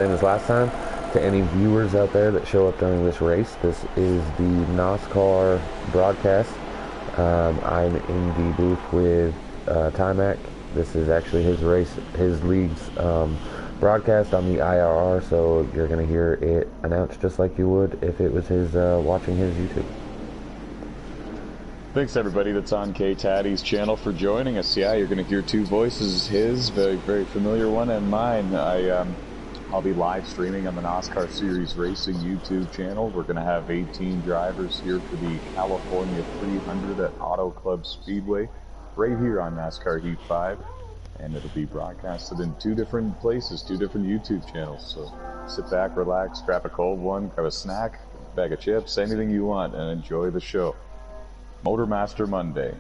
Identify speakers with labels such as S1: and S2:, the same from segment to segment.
S1: Same as last time, to any viewers out there that show up during this race, this is the Nosscar broadcast. I'm in the booth with Timac. This is actually his race, his league's broadcast on the IRR, so you're going to hear it announced just like you would if it was his watching his YouTube.
S2: Thanks everybody that's on K-Taddy's channel for joining us. Yeah, you're going to hear two voices, his, very familiar one, and mine. I'll be live streaming on the Nosscar Series Racing YouTube channel. We're going to have 18 drivers here for the California 300 at Autoclub Speedway, right here on NASCAR Heat 5. And it'll be broadcasted in two different places, two different YouTube channels. So sit back, relax, grab a cold one, grab a snack, bag of chips, anything you want, and enjoy the show. Motormaster Monday.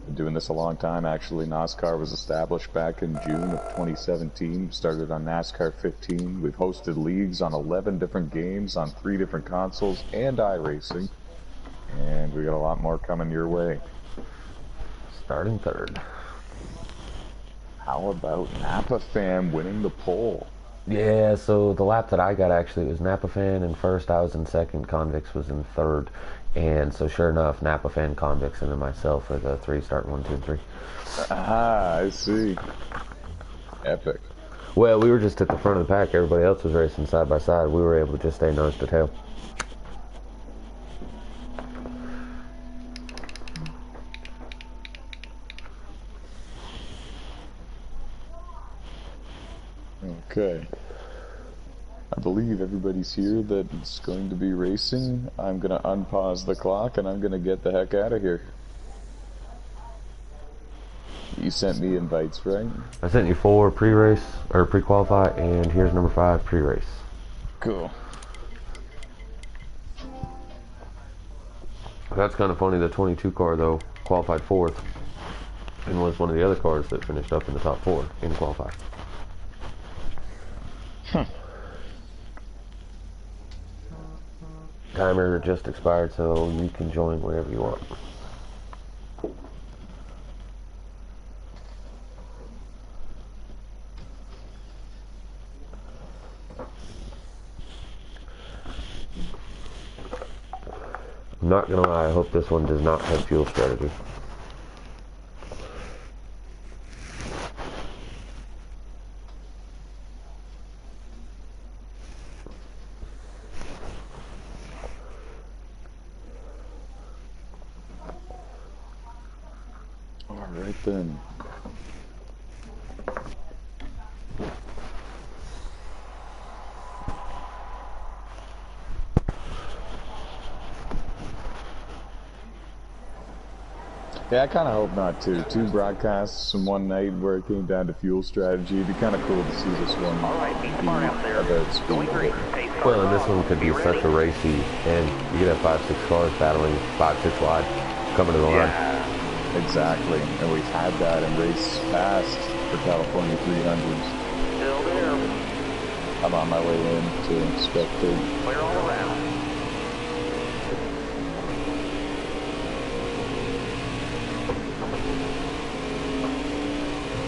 S2: Been doing this a long time. Actually, NASCAR was established back in June of 2017. Started on NASCAR 15. We've hosted leagues on 11 different games on 3 different consoles and iRacing. And we got a lot more coming your way.
S1: Starting third.
S2: How about Napa Fan winning the pole?
S1: Yeah, so the lap that I got actually was Napa Fan in first, I was in second, Convicts was in third, and so sure enough, Napa Fan, Convicts, and then myself are the 3 starting 1, 2, and 3.
S2: Ah, I see. Epic.
S1: Well, we were just at the front of the pack, everybody else was racing side by side, we were able to just stay nose to tail.
S2: Okay. I believe everybody's here that's going to be racing. I'm going to unpause the clock and I'm going to get the heck out of here. You sent me invites, right?
S1: I sent you 4 pre-race, or pre-qualify, and here's number 5, pre-race.
S2: Cool.
S1: That's kind of funny, the 22 car, though, qualified 4th, and was one of the other cars that finished up in the top 4 in qualify. Timer just expired, so you can join whenever you want. I'm not gonna lie, I hope this one does not have fuel strategy.
S2: Alright then. Yeah, I kind of hope not too. 2 broadcasts in one night where it came down to fuel strategy. It'd be kind of cool to see this one be about speed.
S1: Well, and this one could be such a racy, and you could have 5, 6 cars battling 5, 6 wide, coming to the line.
S2: Yeah, exactly. And we've had that in race past for California 300s.
S3: Still there.
S2: I'm on my way in to spectate.
S3: Clear all around.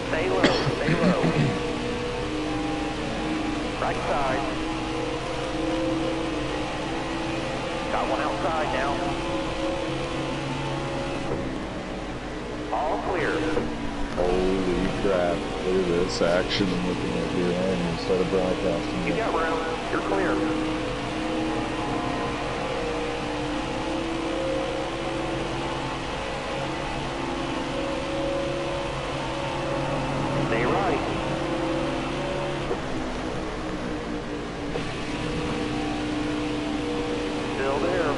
S3: Stay low, stay low. Right side. Got one outside now. All clear.
S2: Holy crap. Look at this action I'm looking at here. I haven't even started broadcasting
S3: You
S2: yet.
S3: got room. You're clear. Stay right. Still there.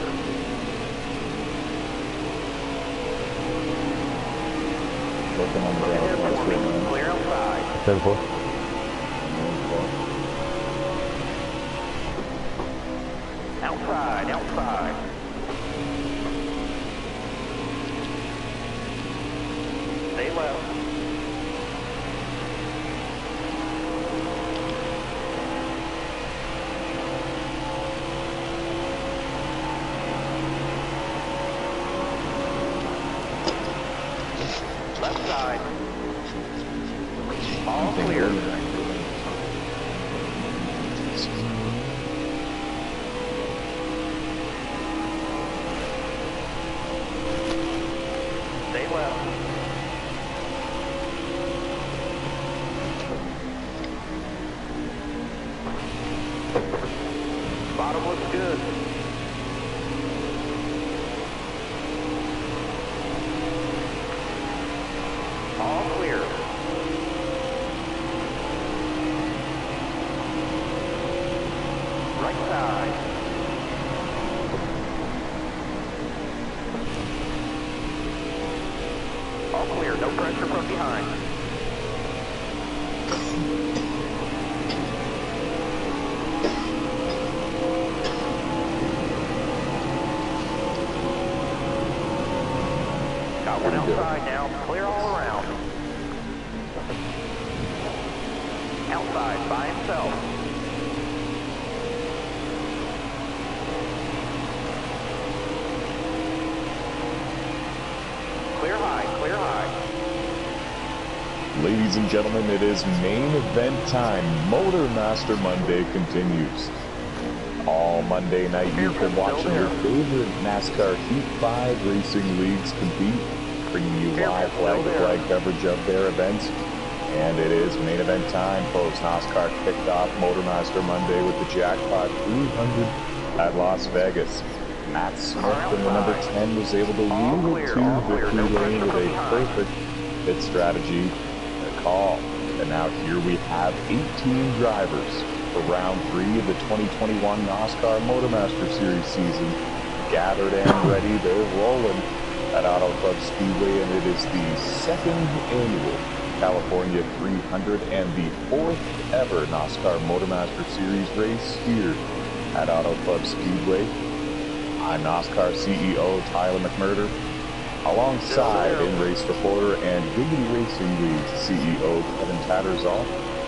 S2: Working on the broadcast right now.
S3: Clear outside.
S1: 10-4.
S3: Outside, outside. Stay left. Left side. All
S2: anything
S3: clear.
S2: earlier.
S3: Stay left. Bottom looks good. All clear. Right side. All clear. No pressure from behind. Got one outside now. Clear all around. Outside by himself. Clear high, clear high.
S2: Ladies and gentlemen, it is main event time. Motormaster Monday continues. All Monday night, you've been watching your favorite NASCAR Heat 5 racing leagues compete, bringing you live flag-to-flag coverage of their events. And it is main event time, folks. NASCAR kicked off Motormaster Monday with the Jackpot 300 at Las Vegas. Matt Smith in the number 10 was able to lead it to victory lane with a perfect pit strategy call. And now here we have 18 drivers for round 3 of the 2021 NASCAR Motormaster Series season gathered and ready. They're rolling at Autoclub Speedway, and it is the second annual California 300 and the 4th ever NASCAR Motormaster Series race here at Autoclub Speedway. I'm NASCAR CEO Tyler McMurder, alongside in-race reporter and Dignity Racing League's CEO Kevin Tattersall,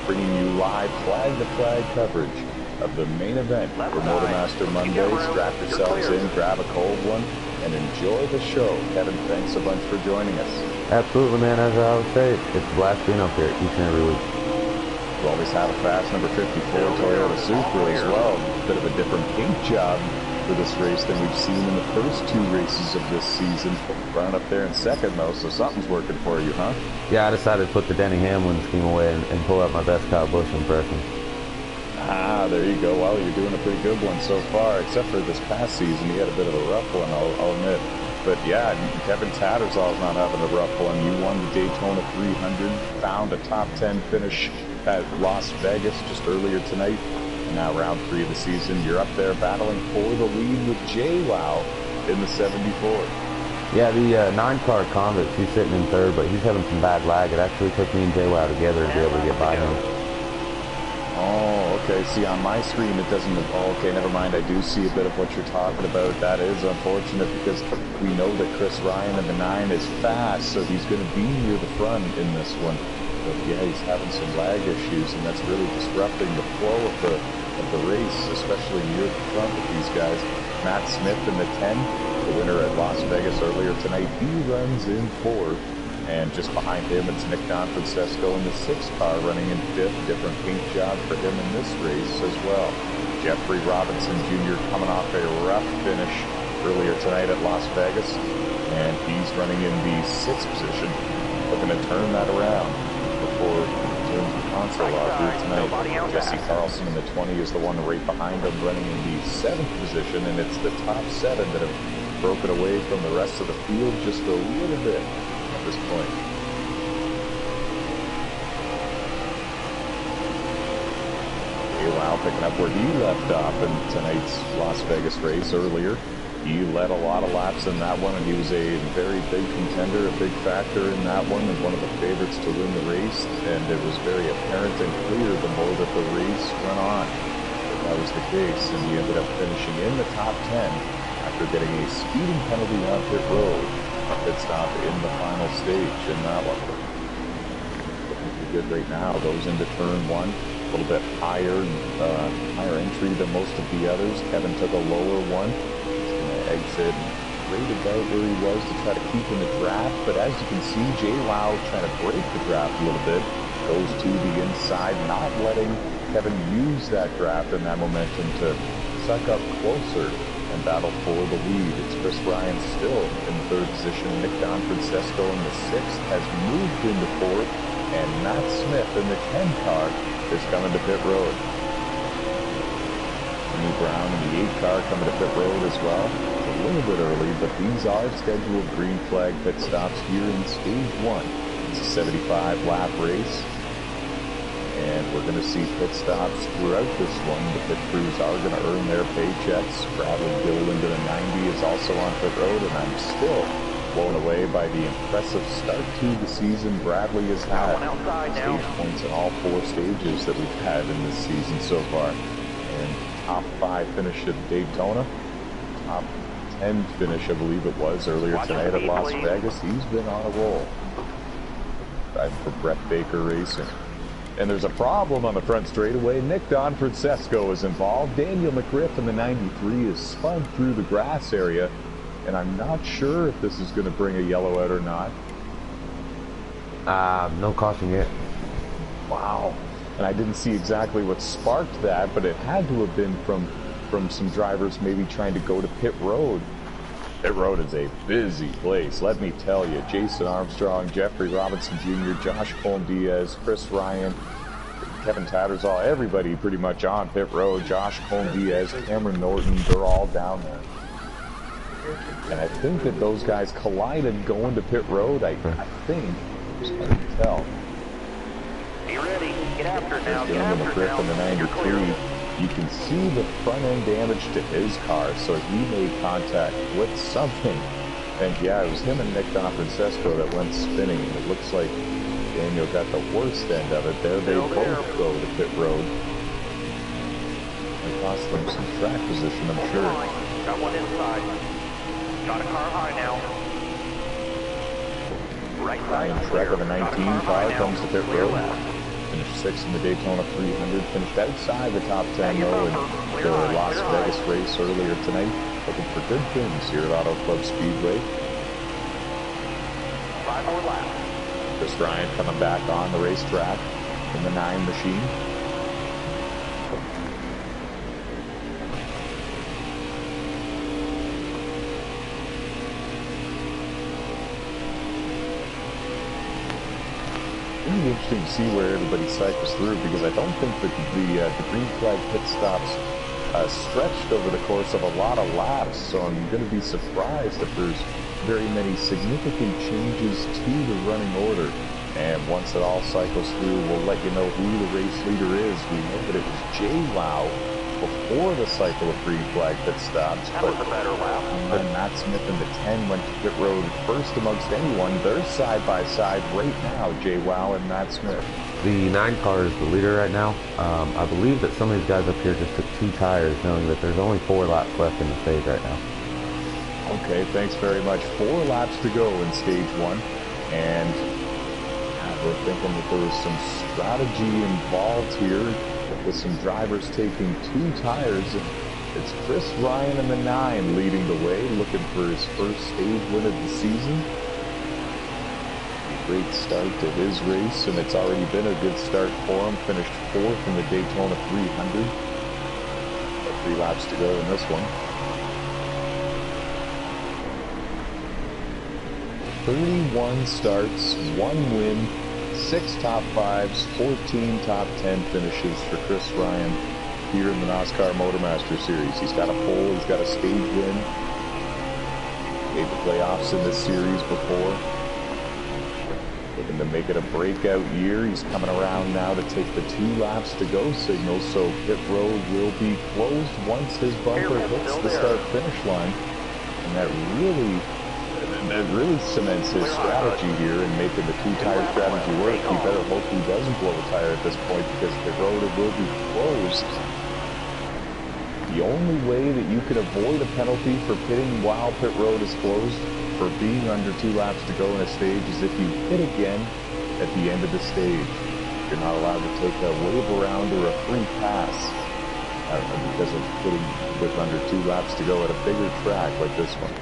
S2: bringing you live flag-to-flag coverage of the main event for Motormaster Monday. Strap yourselves in, grab a cold one, and enjoy the show. Kevin, thanks a bunch for joining us.
S1: Absolutely, man. As I always say, it's a blast being up here each and every week.
S2: We always have a fast number 54 Toyota Supra as well. Bit of a different paint job for this race than we've seen in the first 2 races of this season. Running up there in second, though, so something's working for you, huh?
S1: Yeah, I decided to put the Denny Hamlin scheme away and pull out my best Kyle Busch impression.
S2: Ah, there you go. Well, you're doing a pretty good one so far, except for this past season. You had a bit of a rough one, I'll admit. But yeah, Kevin Tattersall's not having a rough one. You won the Daytona 300, found a top 10 finish at Las Vegas just earlier tonight. And now round 3 of the season, you're up there battling for the lead with JWoww in the 74.
S1: Yeah, the 9-car Convict, he's sitting in 3rd, but he's having some bad lag. It actually took me and JWoww together to be able to get by him.
S2: Oh, okay. See, on my screen, it doesn't... Oh, okay, never mind. I do see a bit of what you're talking about. That is unfortunate because we know that Chris Ryan in the 9 is fast, so he's going to be near the front in this one. But yeah, he's having some lag issues, and that's really disrupting the flow of the race, especially near the front with these guys. Matt Smith in the 10, the winner at Las Vegas earlier tonight, he runs in 4th. And just behind him, it's Nick Francesco in the 6th car running in 5th. Different paint job for him in this race as well. Jeffrey Robinson Jr. coming off a rough finish earlier tonight at Las Vegas. And he's running in the 6th position, looking to turn that around before doing the console out here tonight. Jesse Carlson in the 20 is the one right behind him, running in the 7th position. And it's the top 7 that have broken away from the rest of the field just a little bit at this point. JWoww picking up where he left off in tonight's Las Vegas race earlier. He led a lot of laps in that one, and he was a very big contender, a big factor in that one, and one of the favorites to win the race. And it was very apparent and clear the more that the race went on that was the case, and he ended up finishing in the top 10 after getting a speeding penalty on pit road. Pit stop in the final stage in that one. Looking pretty good right now. Goes into turn 1, a little bit higher entry than most of the others. Kevin took a lower one. He's going to exit right about where he was to try to keep in the draft. But as you can see, JWoww trying to break the draft a little bit. goes to the inside, not letting Kevin use that draft and that momentum to suck up closer and battle for the lead. It's Chris Ryan still in third position. Nick Francesco in the sixth has moved into fourth, and Matt Smith in the 10 car is coming to pit road. Jimmy Brown in the 8 car coming to pit road as well. It's a little bit early, but these are scheduled green flag pit stops here in stage 1. It's a 75 lap race. And we're going to see pit stops throughout this one. The pit crews are going to earn their paychecks. Bradley Gill into the 90 is also on pit road, and I'm still blown away by the impressive start to the season Bradley has had. Stage points in all 4 stages that we've had in this season so far. And top 5 finish at Daytona. Top 10 finish, I believe it was, earlier tonight at Las Vegas. He's been on a roll. Driving for Brett Baker Racing. And there's a problem on the front straightaway. Nick Francesco is involved. Daniel McGriff in the 93 is spun through the grass area. And I'm not sure if this is going to bring a yellow out or not.
S1: No caution yet.
S2: Wow. And I didn't see exactly what sparked that, but it had to have been from some drivers maybe trying to go to pit road. Pit road is a busy place, let me tell you. Jason Armstrong, Jeffrey Robinson Jr., Josh Colm-Diaz, Chris Ryan, Kevin Tattersall, everybody pretty much on pit road. Josh Colm-Diaz, Cameron Norton, they're all down there. And I think that those guys collided going to pit road. I think. Just hard to tell.
S3: Be ready. Get after it now.
S2: Get after it now. In the 93, you can see the front end damage to his car, so he made contact with something. And yeah, it was him and Nick Francesco that went spinning. It looks like Daniel got the worst end of it there. They both go to pit road. It cost them some track position, I'm sure.
S3: Got one inside. Got a car high now. Right side.
S2: Ryan Trek of the 19 car comes to pit road. Finished 6th in the Daytona 300. Finished outside the top 10 though in the Las Vegas race earlier tonight. Looking for good things here at Autoclub Speedway.
S3: 5 more laps.
S2: Chris Ryan coming back on the racetrack in the 9 machine. It'll be interesting to see where everybody cycles through, because I don't think that the green flag pit stops stretched over the course of a lot of laps, so I'm going to be surprised if there's very many significant changes to the running order. And once it all cycles through, we'll let you know who the race leader is. We know that it was Jay Lau before the cycle of green flag pit stops, but then Matt Smith in the 10 went to pit road first amongst anyone. They're side by side right now, Jay Wow and Matt Smith.
S1: The 9 car is the leader right now. I believe that some of these guys up here just took 2 tires, knowing that there's only 4 laps left in the stage right now.
S2: Okay, thanks very much. 4 laps to go in stage 1, and we're thinking that there was some strategy involved here with some drivers taking 2 tires. It's Chris Ryan in the 9 leading the way, looking for his first stage win of the season. Great start to his race, and it's already been a good start for him. Finished 4th in the Daytona 300. 3 laps to go in this one. 31 starts, 1 win, 6 top 5s, 14 top 10 finishes for Chris Ryan here in the Nosscar Motormaster Series. He's got a pole, he's got a stage win. Made the playoffs in this series before. Looking to make it a breakout year. He's coming around now to take the 2 laps to go signal, so pit road will be closed once his bumper hits the start-finish line. And that really cements his strategy here in making the 2-tire strategy work. He better hope he doesn't blow a tire at this point, because pit road will be closed. The only way that you can avoid a penalty for pitting while pit road is closed for being under 2 laps to go in a stage is if you pit again at the end of the stage. You're not allowed to take a wave around or a free pass because of pitting with under 2 laps to go at a bigger track like this one.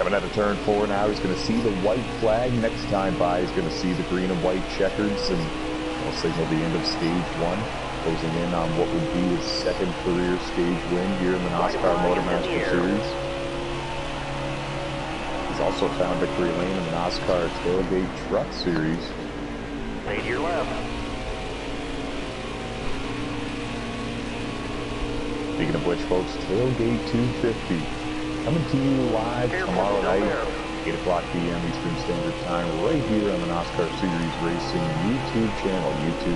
S2: Coming out of turn 4 now, he's going to see the white flag. Next time by, he's going to see the green and white checkers, and will signal the end of stage 1, closing in on what would be his second career stage win here in the Nosscar Motormaster Series. He's also found victory lane in the Nosscar Tailgate Truck Series.
S3: Stay to your left.
S2: Speaking of which, folks, Tailgate 250 coming to you live tomorrow night, 8 o'clock p.m. Eastern Standard Time, right here on the Nosscar Series Racing YouTube channel,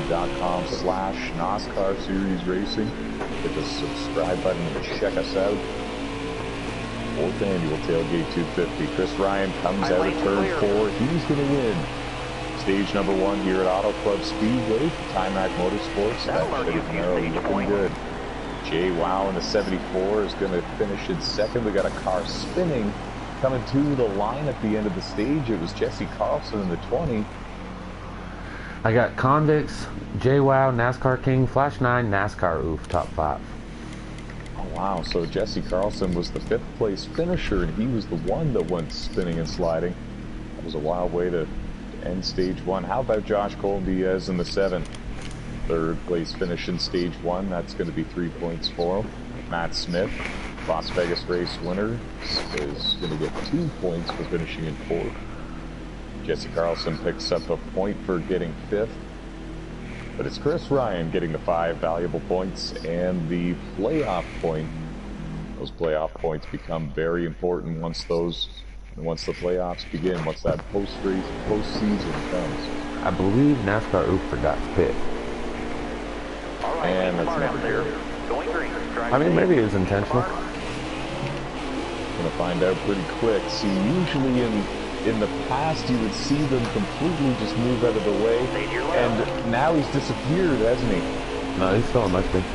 S2: youtube.com/Nosscar Series Racing. Hit the subscribe button and check us out. 4th annual Tailgate 250. Chris Ryan comes out of turn 4. He's going to win stage number 1 here at Autoclub Speedway. Timac Motorsports. That Chevy Camaro looking good. Jay Wow in the 74 is going to finish in second. We got a car spinning coming to the line at the end of the stage. It was Jesse Carlson in the 20.
S1: I got Convicts, J-Wow, NASCAR King, Flash 9, NASCAR Oof, top 5.
S2: Oh, wow. So Jesse Carlson was the 5th place finisher, and he was the one that went spinning and sliding. That was a wild way to end stage 1. How about Josh Colton-Diaz in the 7th? 3rd place finish in stage 1. That's going to be 3 points for him. Matt Smith, Las Vegas race winner, is going to get 2 points for finishing in 4th. Jesse Carlson picks up a point for getting 5th. But it's Chris Ryan getting the 5 valuable points and the playoff point. Those playoff points become very important once the playoffs begin, once that postseason comes.
S1: I believe NASCAR Oof forgot to pit.
S2: And that's never good.
S1: I mean, maybe it was intentional.
S2: Gonna find out pretty quick. See, usually in the past you would see them completely just move out of the way, and now he's disappeared, hasn't he?
S1: No, he's still on my screen.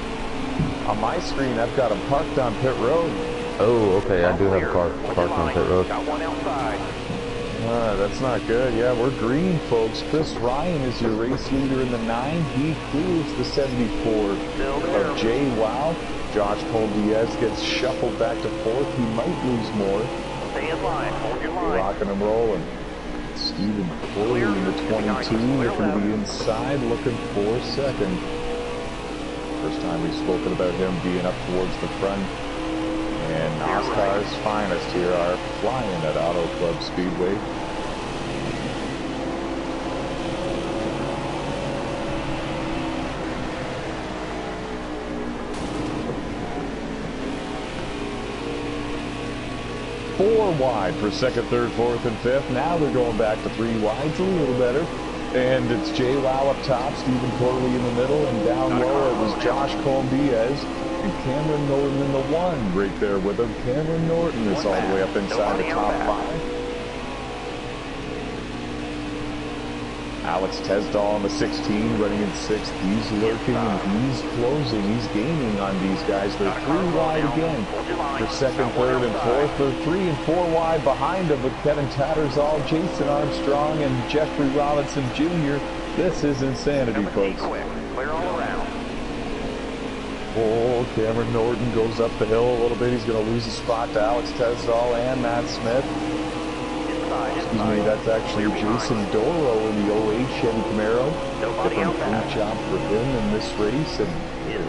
S2: On my screen, I've got him parked on pit road.
S1: Oh, okay, I do have a car parked on pit road.
S3: Got one outside.
S2: That's not good. Yeah, we're green, folks. Chris Ryan is your race leader in the 9. He clears the 74 of Jay Wow. Josh Colton-Diaz gets shuffled back to 4th. He might lose more.
S3: Stay in line. Hold your line.
S2: Rocking and rolling. Stephen Corley in the 22. They're going to be inside looking for 2nd. First time we've spoken about him being up towards the front. And Nosscar's finest here are flying at Autoclub Speedway. Four wide for 2nd, 3rd, 4th, and 5th. Now they're going back to 3 wides, a little better. And it's Jay Lau up top, Stephen Corley in the middle, and down low it was Josh Colton-Diaz and Cameron Norton in the 1 right there with him. Cameron Norton is all the way up inside the top 5. Alex Tesdahl in the 16, running in 6th. He's lurking and he's closing. He's gaining on these guys. They're 3 wide again for 2nd, 3rd, and 4th. They're 3 and 4 wide behind them with Kevin Tattersall, Jason Armstrong, and Jeffrey Robinson Jr. This is insanity, folks.
S3: Clear all around.
S2: Oh, Cameron Norton goes up the hill a little bit. He's going to lose a spot to Alex Tesdahl and Matt Smith. Excuse me, that's actually Jason Doro in the 08 Chevy Camaro. Different paint job for him in this race, and I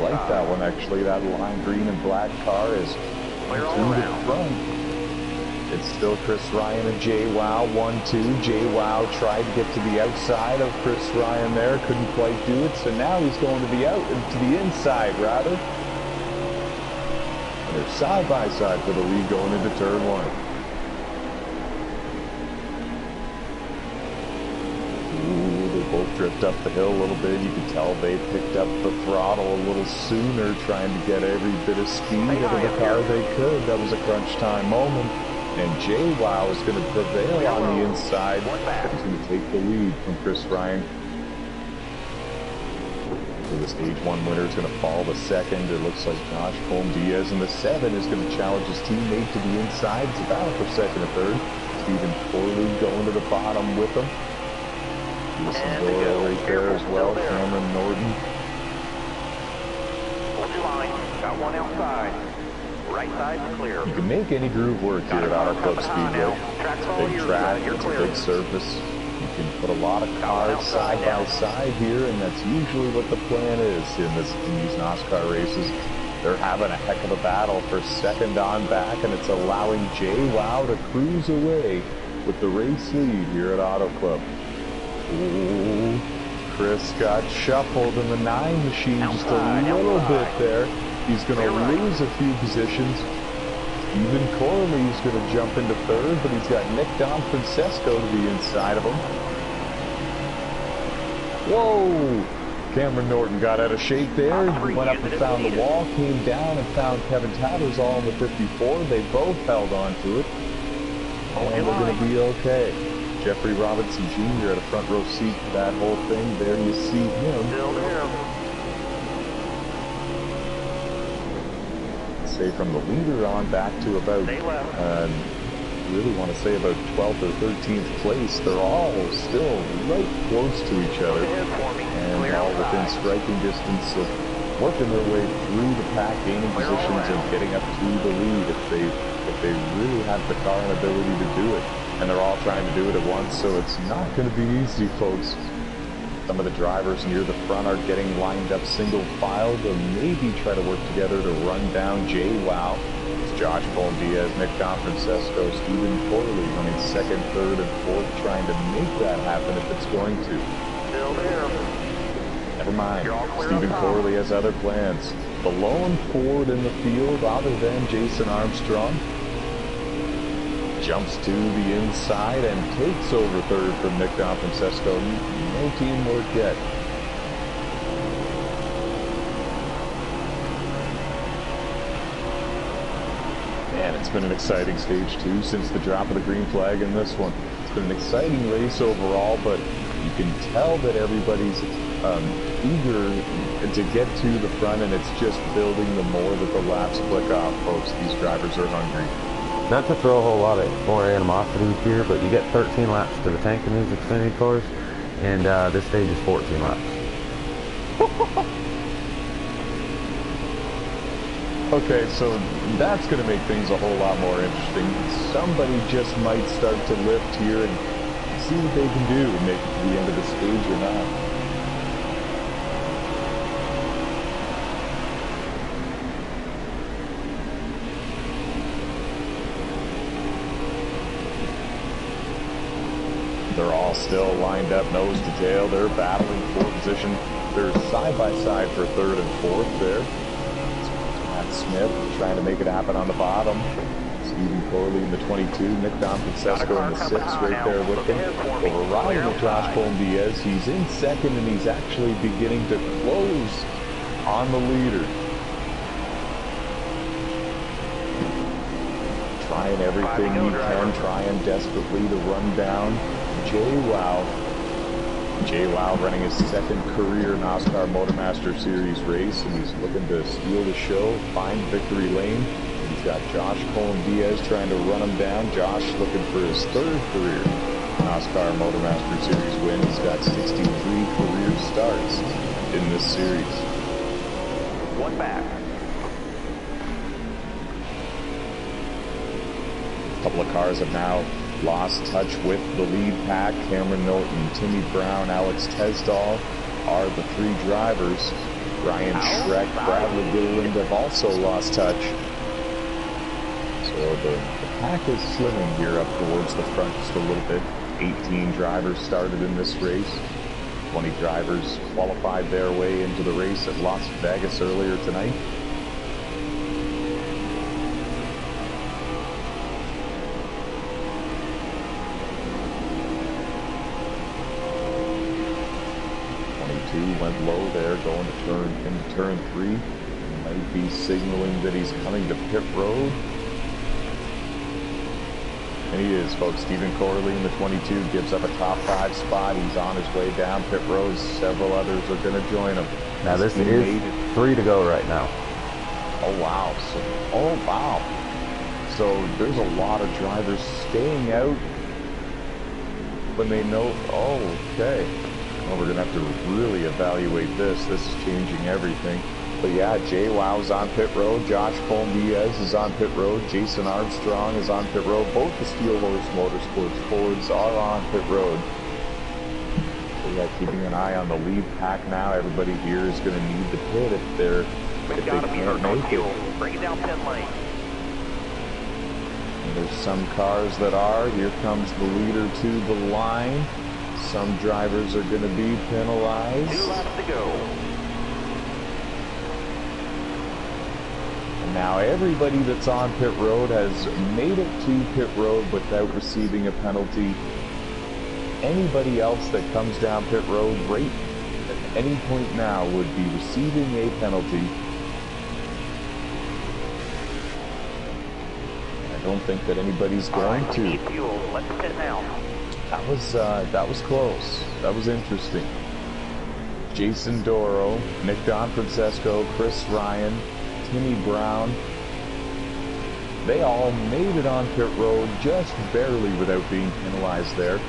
S2: like that one actually. That lime green and black car is through the front. It's still Chris Ryan and Jay Wow, 1-2. Jay Wow tried to get to the outside of Chris Ryan there, couldn't quite do it, so now he's going to the inside rather. And they're side by side for the lead going into turn 1. Both drift up the hill a little bit. You can tell they picked up the throttle a little sooner, trying to get every bit of speed out of the car they could. That was a crunch time moment. And Jay Wow is going to prevail on the inside. He's going to take the lead from Chris Ryan. So the stage 1 winner is going to fall to 2nd. It looks like Josh Colton-Diaz in the 7 is going to challenge his teammate to the inside. It's a battle for 2nd and 3rd. Stephen Corley going to the bottom with him. Jason Doyle right there as well, Cameron Norton.
S3: Hold your line. Got one outside. Right side's clear.
S2: You can make any groove work here at Autoclub Speedway. Big track,
S3: you're
S2: it's a
S3: clear.
S2: big surface. You can put a lot of cars side by side here, and that's usually what the plan is in these Nosscar races. They're having a heck of a battle for second on back, and it's allowing JWoww to cruise away with the race lead here at Autoclub. Ooh, Chris got shuffled in the 9 machine just a little bit there. He's going to lose a few positions. Even Corley's going to jump into third, but he's got Nick Don Francesco to the inside of him. Whoa! Cameron Norton got out of shape there. He went up and found the wall, came down and found Kevin Tattersall in the 54. They both held on to it. And they're going to be okay. Jeffrey Robinson Jr. at a front row seat for that whole thing. There you see him.
S3: Still there.
S2: Say from the leader on back to about, really want to say about 12th or 13th place. They're all still right close to each other and all within striking distance of working their way through the pack, gaining positions and getting up to the lead if they really have the car and ability to do it. And they're all trying to do it at once, so it's not going to be easy, folks. Some of the drivers near the front are getting lined up single file to maybe try to work together to run down JWoww. It's Josh Diaz, Nick Don Francesco, Stephen Corley running second, third, and fourth, trying to make that happen if it's going to.
S3: Still there.
S2: Never mind. Stephen Corley has other plans. The lone Ford in the field, other than Jason Armstrong, jumps to the inside and takes over third from Nick Don Francesco. No teamwork yet. Man, it's been an exciting stage two since the drop of the green flag in this one. It's been an exciting race overall, but you can tell that everybody's eager to get to the front, and it's just building the more that the laps click off, folks. These drivers are hungry.
S1: Not to throw a whole lot of more animosity here, but you get 13 laps to the tank in these Xfinity cars, and this stage is 14 laps.
S2: Okay, so that's going to make things a whole lot more interesting. Somebody just might start to lift here and see what they can do and make it to the end of the stage or not. They're all still lined up nose to tail. They're battling for position. They're side by side for third and fourth there. Matt Smith trying to make it happen on the bottom. Stephen Corley in the 22. Nick Don Francesco in the 6 right there with him. Overriding with Josh Diaz. He's in second and he's actually beginning to close on the leader. Trying everything he can, trying desperately to run down JWoww. JWoww running his second career Nosscar Motormaster Series race, and he's looking to steal the show, find victory lane. He's got Josh Diaz trying to run him down. Josh looking for his third career Nosscar Motormaster Series win. He's got 63 career starts in this series.
S3: One back.
S2: A couple of cars have now lost touch with the lead pack. Cameron Norton, Timmy Brown, Alex Tesdall are the 3 drivers. Ryan Schreck, Bradley Gilliland have also lost touch. So the pack is slimming here up towards the front just a little bit. 18 drivers started in this race. 20 drivers qualified their way into the race at Las Vegas earlier tonight. Went low there, going to turn 3. Might be signaling that he's coming to pit road. And he is, folks. Stephen Corley in the 22 gives up a top 5 spot. He's on his way down pit road. Several others are going to join him.
S1: Now this is 3 to go right now.
S2: Oh wow! So there's a lot of drivers staying out when they know. Oh, okay. Well, we're going to have to really evaluate this. This is changing everything. But yeah, Jay Lau's on pit road. Josh Colm-Diaz is on pit road. Jason Armstrong is on pit road. Both the Steel Horse Motorsports Fords are on pit road. So yeah, keeping an eye on the lead pack now. Everybody here is going to need the pit if they can't make it.
S3: Bring it down pit lane.
S2: And there's some cars that are. Here comes the leader to the line. Some drivers are going to be penalized.
S3: 2 laps to go.
S2: And now everybody that's on pit road has made it to pit road without receiving a penalty. Anybody else that comes down pit road right at any point now would be receiving a penalty. I don't think that anybody's going to.
S3: Need fuel. Let's pit now.
S2: That was close. That was interesting. Jason Doro, Nick Donfrancesco, Chris Ryan, Timmy Brown. They all made it on pit road just barely without being penalized there.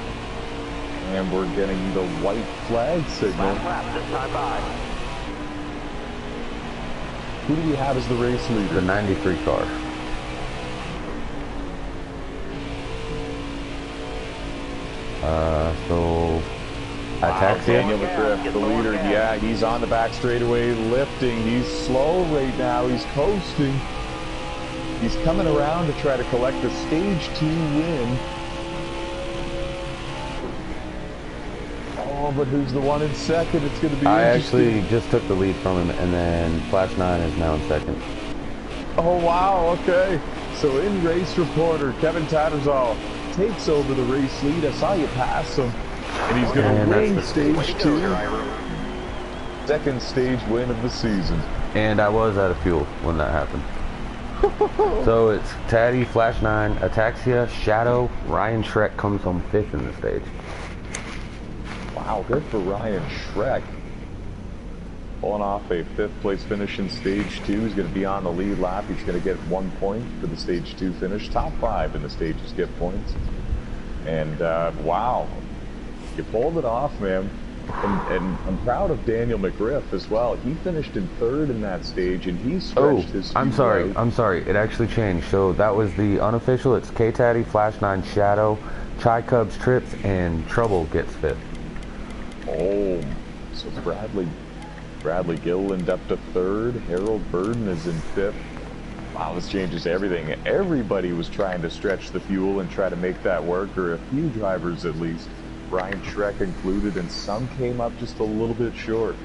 S2: And we're getting the white flag signal.
S3: Last lap this time by.
S2: Who do we have as the race leader?
S1: The 93 car. So Ataxia.
S2: Daniel McGriff, the leader. Yeah, he's on the back straightaway lifting. He's slow right now. He's coasting. He's coming around to try to collect the stage 2 win. Oh, but who's the one in second? It's going to be
S1: I
S2: interesting.
S1: actually just took the lead from him, and then Flash 9 is now in second.
S2: Oh, wow, okay. So in race reporter, Kevin Tattersall takes over the race lead. I saw you pass him, and he's going to win stage 2. Second stage win of the season.
S1: And I was out of fuel when that happened. So it's Taddy, Flash 9, Ataxia, Shadow, Ryan Shrek comes home 5th in the stage.
S2: Wow, good for Ryan Shrek. Pulling off a 5th place finish in stage 2. He's going to be on the lead lap. He's going to get 1 point for the stage 2 finish. Top 5 in the stages get points. And wow, you pulled it off, man. And I'm proud of Daniel McGriff as well. He finished in 3rd in that stage, and he stretched his
S1: I'm
S2: feet
S1: sorry.
S2: out.
S1: I'm sorry. It actually changed. So that was the unofficial. It's K-Taddy, Flash 9, Shadow, Chai Cubs, Trips, and Trouble gets 5th.
S2: Oh, so Bradley Gilliland up to 3rd. Harold Burden is in 5th. Wow, this changes everything. Everybody was trying to stretch the fuel and try to make that work, or a few drivers at least. Ryan Shrek included, and some came up just a little bit short.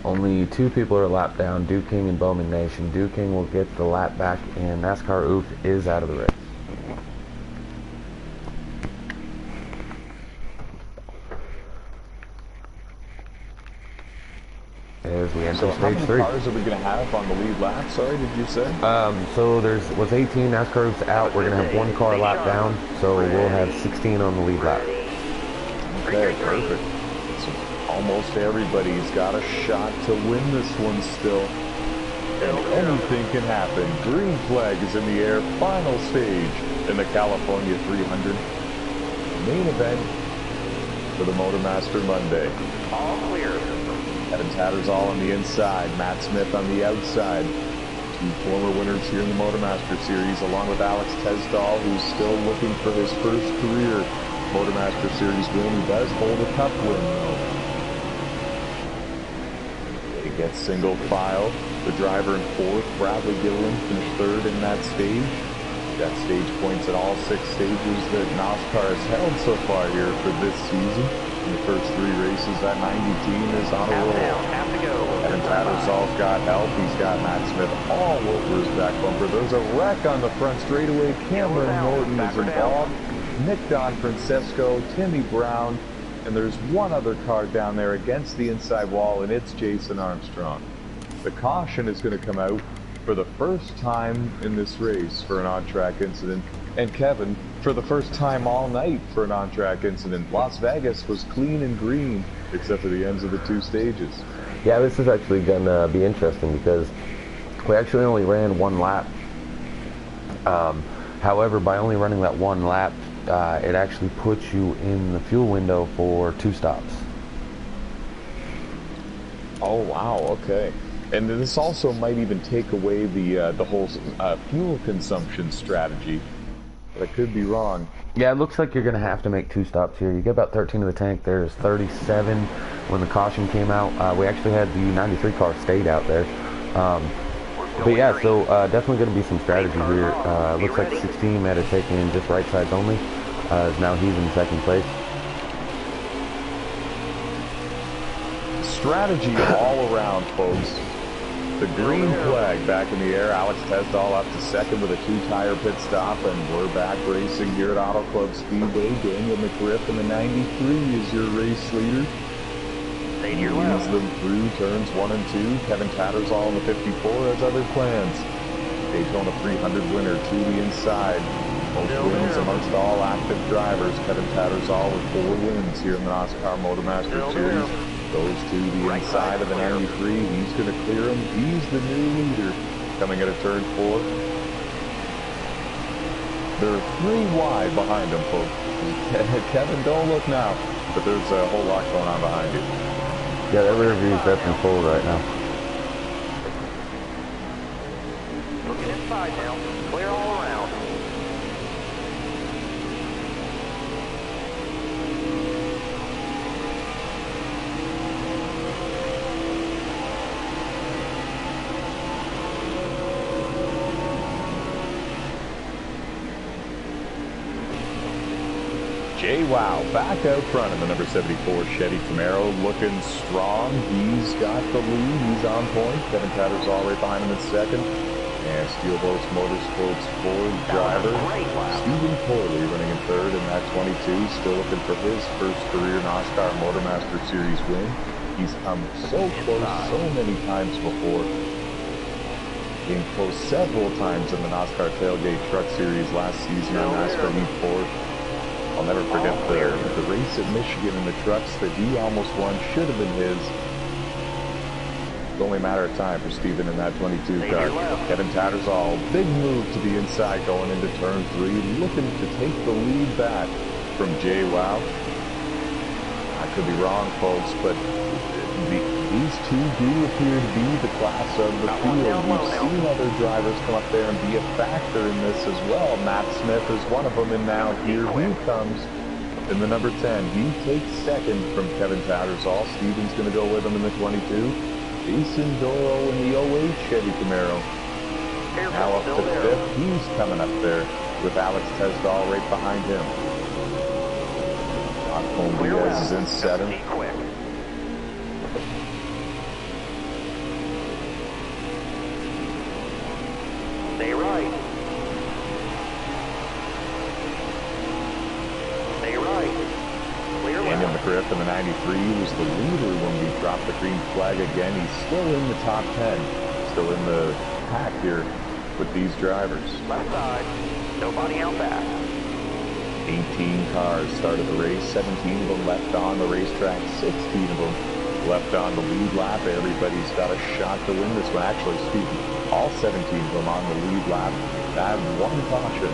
S1: Only 2 people are lap down, Duke King and Bowman Nation. Duke King will get the lap back, and NASCAR Oof is out of the race. As we enter
S2: So how
S1: stage
S2: many
S1: 3.
S2: cars are we going to have on the lead lap? Sorry, did you say?
S1: So was 18 NASCAR Oofs out. We're going to have 1 car lap down, so we'll have 16 on the lead lap.
S2: Okay, perfect. So almost everybody's got a shot to win this one still. And anything can happen. Green flag is in the air. Final stage in the California 300. Main event for the Motormaster Monday.
S3: All clear.
S2: Kevin Tattersall on the inside. Matt Smith on the outside. 2 former winners here in the Motormaster Series, along with Alex Tesdall, who's still looking for his first career Motormaster Series win. He does hold a cup win, though. He gets single file. The driver in 4th, Bradley Gilliland, finished 3rd in that stage. Got stage points at all 6 stages that Nosscar has held so far here for this season. In the first 3 races, that 90 team is on a
S3: Half
S2: roll.
S3: down, half to go.
S2: And Tattersall's got help. He's got Matt Smith all over his back bumper. There's a wreck on the front straightaway. Cameron Norton is involved. Nick Donfrancesco, Timmy Brown, and there's 1 other car down there against the inside wall, and it's Jason Armstrong. The caution is going to come out for the first time in this race for an on-track incident. And Kevin, for the first time all night for an on-track incident. Las Vegas was clean and green, except for the ends of the 2 stages.
S1: Yeah, this is actually going to be interesting because we actually only ran 1 lap. However, by only running that 1 lap, it actually puts you in the fuel window for 2 stops.
S2: Oh, wow, okay. And this also might even take away the whole fuel consumption strategy. But I could be wrong.
S1: Yeah, it looks like you're going to have to make 2 stops here. You get about 13 in the tank. There's 37 when the caution came out. We actually had the 93 car stayed out there. But yeah, so definitely going to be some strategy here. Looks like 16 might have taken just right sides only. Now he's in second place.
S2: Strategy all around, folks. The green flag back in the air. Alex Tesdall up to second with a 2-tire pit stop, and we're back racing here at Autoclub Speedway. Daniel McGriff in the 93 is your race leader. He leads them through turns 1 and 2. Kevin Tattersall in the 54 has other plans. Daytona 300 winner to the inside. Most wins amongst all active drivers. Kevin Tattersall with 4 wins here in the Nosscar Motormaster Series. Goes to the inside of the 93. He's going to clear him. He's the new leader coming out of turn 4. They're 3 wide behind him, folks. Kevin, don't look now. But there's a whole lot going on behind you.
S1: Yeah, that rear view is definitely full right now.
S3: Looking inside now. Clear all around.
S2: Jay Wow back out front in the number 74 Chevy Camaro, looking strong. He's got the lead. He's on point. Kevin Tattersall right behind him in second. And Steel Horse Motorsports Ford driver Stephen Corley running in third in that 22. Still looking for his first career NOSCAR Motormaster Series win. He's come so close so many times before. Came close several times in the NOSCAR Tailgate Truck Series last season on NASCAR Heat 4. I'll never forget the race at Michigan in the trucks that he almost won. Should have been his. It's only a matter of time for Steven in that 22 car. Kevin Tattersall, big move to the inside going into turn 3, looking to take the lead back from Jay Wow. I could be wrong, folks, but these two do appear to be the class of the field. We've seen other drivers come up there and be a factor in this as well. Matt Smith is one of them, and now here he comes in the number 10. He takes second from Kevin Tattersall. Steven's going to go with him in the 22. Jason Doro in the 08 Chevy Camaro. Now up to 5th. He's coming up there with Alex Tesdall right behind him. John Diaz is in 7th.
S3: Stay right. Stay right. Clear left.
S2: Daniel McGriff in the 93 was the leader when we dropped the green flag again. He's still in the top 10. Still in the pack here with these drivers.
S3: Left side. Nobody out back.
S2: 18 cars started the race. 17 of them left on the racetrack. 16 of them left on the lead lap. Everybody's got a shot to win this one. Actually, speaking, all 17 of them on the lead lap. Had 1 caution.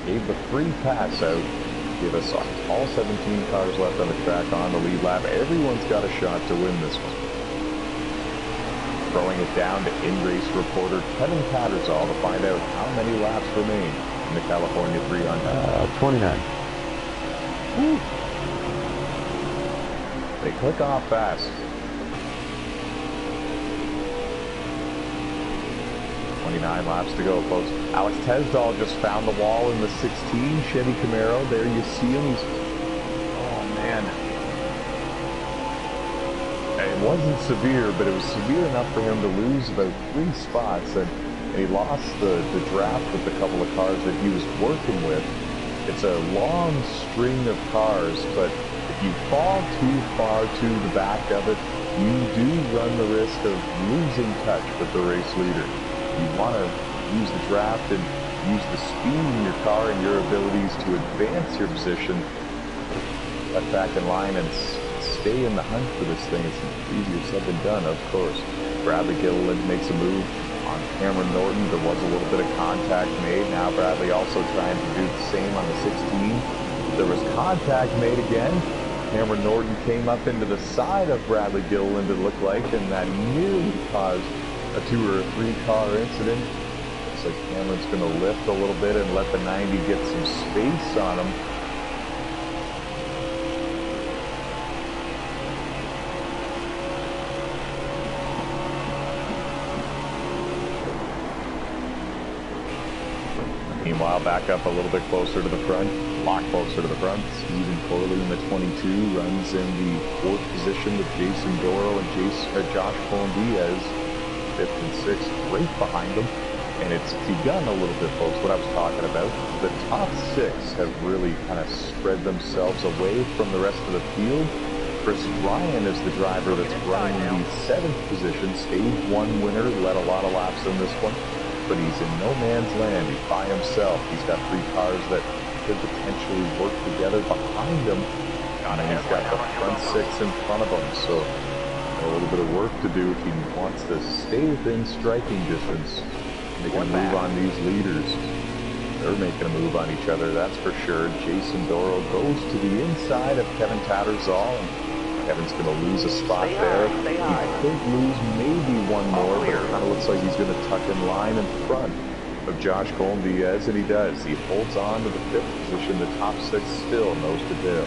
S2: Gave the free pass out. Give us all 17 cars left on the track on the lead lap. Everyone's got a shot to win this one. Throwing it down to in-race reporter Kevin Tattersall to find out how many laps remain in the California 300.
S1: 29.
S2: Woo. They click off fast. 29 laps to go, folks. Alex Tesdall just found the wall in the 16 Chevy Camaro. There you see him. He's, oh man. It wasn't severe, but it was severe enough for him to lose about 3 spots. And he lost the draft with a couple of cars that he was working with. It's a long string of cars, but if you fall too far to the back of it, you do run the risk of losing touch with the race leader. You want to use the draft and use the speed in your car and your abilities to advance your position, cut back in line, and stay in the hunt for this thing. It's easier said than done, of course. Bradley Gilliland makes a move on Cameron Norton. There was a little bit of contact made. Now Bradley also trying to do the same on the 16. There was contact made again. Cameron Norton came up into the side of Bradley Gilliland, it looked like, and that nearly caused a 2 or 3 car incident. Looks like Cameron's going to lift a little bit and let the 90 get some space on him. Meanwhile, back up a little bit closer to the front, a lot closer to the front. Stephen Corley in the 22 runs in the 4th position with Jason Doro and Josh Colin-Diaz, 5th and 6th, right behind them. And it's begun a little bit, folks, what I was talking about. The top 6 have really kind of spread themselves away from the rest of the field. Chris Ryan is the driver that's running the 7th position, stage 1 winner, led a lot of laps in this one. But he's in no man's land. He's by himself. He's got 3 cars that could potentially work together behind him. And he's got the front 6 in front of him. So a little bit of work to do if he wants to stay within striking distance. Making a move on these leaders. They're making a move on each other, that's for sure. Jason Doro goes to the inside of Kevin Tattersall. Kevin's going to lose a spot there. He could lose maybe one more, but it kind of looks like he's going to tuck in line in front of Josh Colin-Diaz, and he does. He holds on to the 5th position. The top 6 still nose to tail.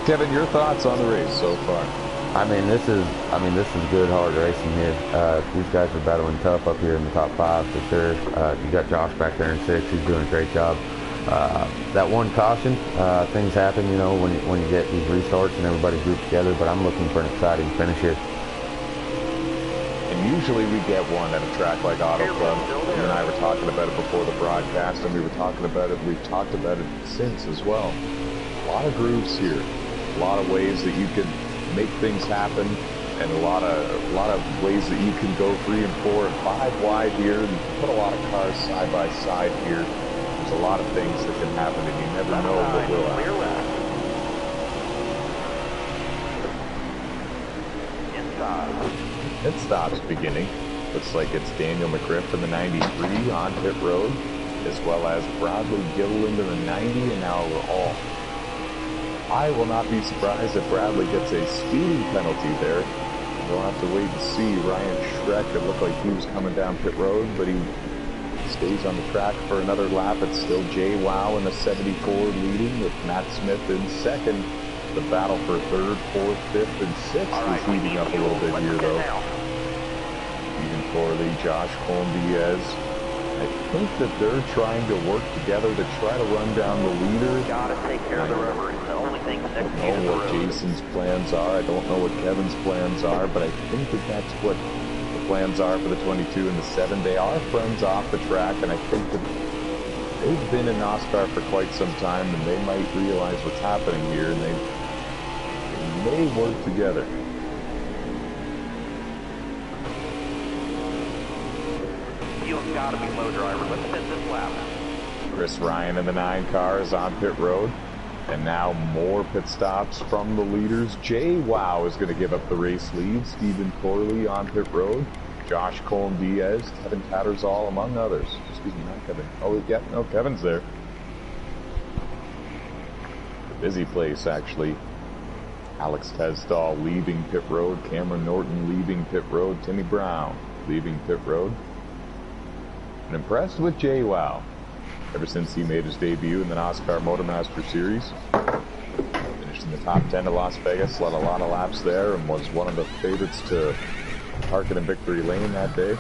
S2: Kevin, your thoughts on the race so far?
S1: I mean, this is good, hard racing here. These guys are battling tough up here in the top 5 for sure. You got Josh back there in 6th. He's doing a great job. That one caution, things happen, you know, when you get these restarts and everybody grouped together. But I'm looking for an exciting finish here.
S2: And usually we get one at a track like Autoclub. You and I were talking about it before the broadcast, and we've talked about it since as well. A lot of grooves here. A lot of ways that you can make things happen, and a lot of ways that you can go 3 and 4 and 5 wide here, and put a lot of cars side by side here. There's a lot of things that can happen, and you never know what will happen. Pit stops beginning. Looks like it's Daniel McGriff in the 93 on pit road, as well as Bradley Gilliland in the 90, and now we're all. I will not be surprised if Bradley gets a speeding penalty there. We'll have to wait and see. Ryan Schreck, it looked like he was coming down pit road, but he stays on the track for another lap. It's still Jay Wow in the 74 leading with Matt Smith in 2nd. The battle for 3rd, 4th, 5th, and 6th is heating up a little bit here, though. Stephen Corley, Josh Colin-Diaz. I think that they're trying to work together to try to run down the leader.
S3: Gotta take care of the rubber. It's the only thing
S2: I don't know what Jason's plans are. I don't know what Kevin's plans are, but I think that that's what the plans are for the 22 and the 7. They are friends off the track, and I think that they've been in Nosscar for quite some time, and they might realize what's happening here, and they may work together.
S3: You've got to be low driver. Let's hit this lap.
S2: Chris Ryan in the 9 cars on pit road. And now more pit stops from the leaders. Jay Wow is going to give up the race lead. Stephen Corley on pit road. Josh Colin-Diaz, Kevin Tattersall, among others. Excuse me, not Kevin. Oh, yeah, no, Kevin's there. A busy place, actually. Alex Tesdall leaving pit road. Cameron Norton leaving pit road. Timmy Brown leaving pit road. And impressed with Jay Wow ever since he made his debut in the Nosscar Motormaster Series. Finished in the top 10 of Las Vegas, led a lot of laps there, and was one of the favorites to park it in victory lane that day.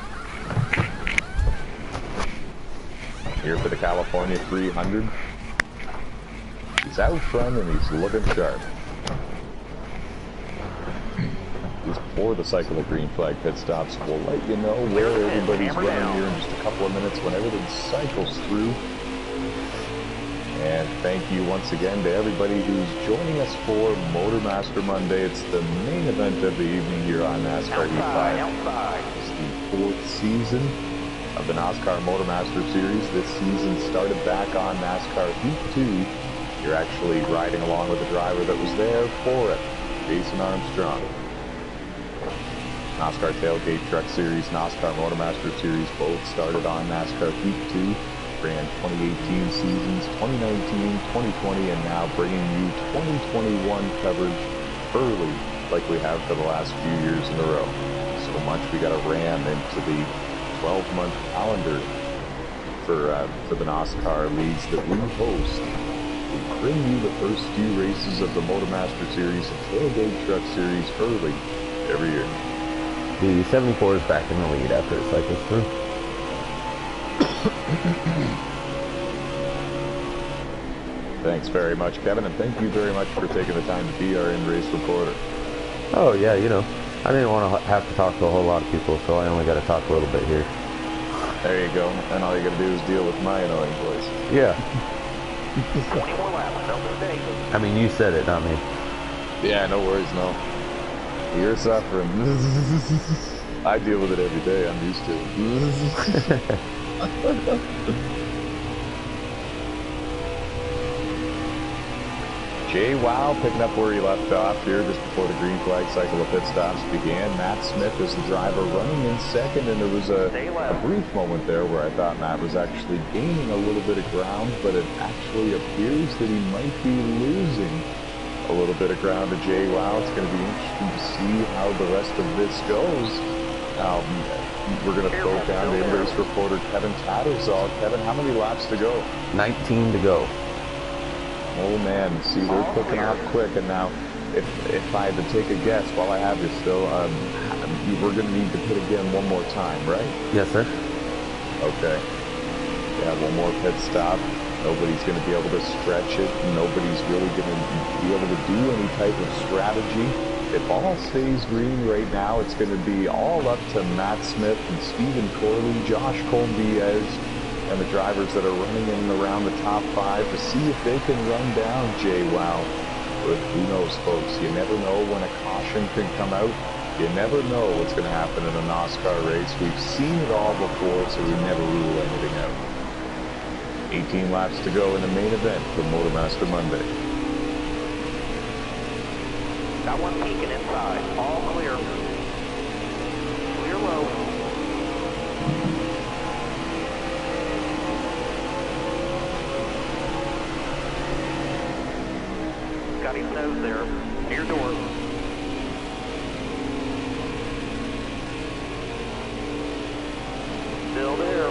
S2: Here for the California 300. He's out front and he's looking sharp. Just before the cycle of green flag pit stops, we'll let you know where everybody's running here in just a couple of minutes when everything cycles through. And thank you once again to everybody who's joining us for Motormaster Monday. It's the main event of the evening here on NASCAR Heat 5. It's the 4th season of the NASCAR Motormaster Series. This season started back on NASCAR Heat 2. You're actually riding along with the driver that was there for it, Jason Armstrong. NASCAR Tailgate Truck Series, NASCAR Motormaster Series, both started on NASCAR Heat 2, ran 2018 seasons, 2019, 2020, and now bringing you 2021 coverage early, like we have for the last few years in a row. So much we got to ram into the 12-month calendar for the NASCAR leagues that we host. We bring you the first few races of the Motormaster Series and Tailgate Truck Series early every year.
S1: The 74 is back in the lead after it cycles through.
S2: Thanks very much, Kevin, and thank you very much for taking the time to be our in-race reporter.
S1: Oh, yeah, you know, I didn't want to have to talk to a whole lot of people, so I only got to talk a little bit here.
S2: There you go, and all you got to do is deal with my annoying voice.
S1: Yeah.
S3: 20 more laps, no mistake.
S1: I mean, you said it, not me.
S2: Yeah, no worries, no. You're suffering. I deal with it every day, I'm used to it. Jay Wow picking up where he left off here just before the green flag cycle of pit stops began. Matt Smith is the driver running in second, and there was a brief moment there where I thought Matt was actually gaining a little bit of ground, but it actually appears that he might be losing a little bit of ground to Jay Wow. It's going to be interesting to see how the rest of this goes. We're going to throw down to in-race reporter Kevin Tattersall. Kevin, how many laps to go?
S1: 19 to go.
S2: Oh man, see, they're cooking off quick, and now if I had to take a guess while I have you still, we're going to need to pit again one more time, right?
S1: Yes, sir.
S2: Okay. Yeah, one more pit stop. Nobody's going to be able to stretch it. Nobody's really going to be able to do any type of strategy. If all stays green right now, it's going to be all up to Matt Smith and Stephen Corley, Josh Colm-Diaz, and the drivers that are running in and around the top 5 to see if they can run down Jay Wow. But who knows, folks? You never know when a caution can come out. You never know what's going to happen in a NASCAR race. We've seen it all before, so we never rule anything out. 18 laps to go in the main event for Motormaster Monday.
S3: Got one peeking inside. All clear. Clear low. Got his nose there. Near door. Still there.